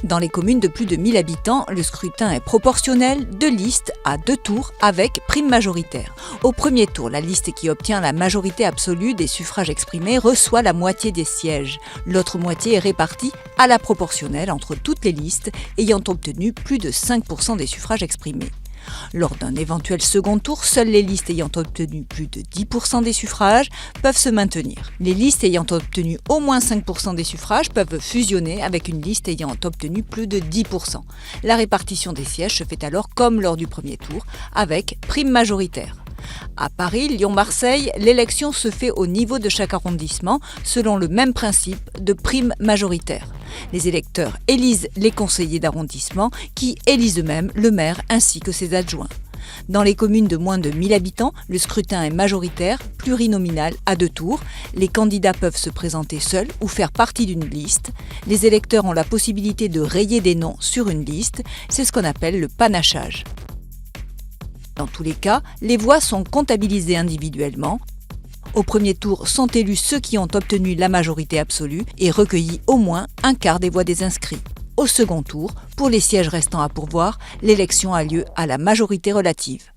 Dans les communes de plus de 1000 habitants, le scrutin est proportionnel, de liste à 2 tours avec prime majoritaire. Au premier tour, la liste qui obtient la majorité absolue des suffrages exprimés reçoit la moitié des sièges. L'autre moitié est répartie à la proportionnelle entre toutes les listes ayant obtenu plus de 5% des suffrages exprimés. Lors d'un éventuel second tour, seules les listes ayant obtenu plus de 10% des suffrages peuvent se maintenir. Les listes ayant obtenu au moins 5% des suffrages peuvent fusionner avec une liste ayant obtenu plus de 10%. La répartition des sièges se fait alors comme lors du premier tour, avec prime majoritaire. À Paris, Lyon, Marseille, l'élection se fait au niveau de chaque arrondissement selon le même principe de prime majoritaire. Les électeurs élisent les conseillers d'arrondissement qui élisent eux-mêmes le maire ainsi que ses adjoints. Dans les communes de moins de 1000 habitants, le scrutin est majoritaire, plurinominal à 2 tours. Les candidats peuvent se présenter seuls ou faire partie d'une liste. Les électeurs ont la possibilité de rayer des noms sur une liste. C'est ce qu'on appelle le panachage. Dans tous les cas, les voix sont comptabilisées individuellement. Au premier tour sont élus ceux qui ont obtenu la majorité absolue et recueilli au moins un quart des voix des inscrits. Au second tour, pour les sièges restants à pourvoir, l'élection a lieu à la majorité relative.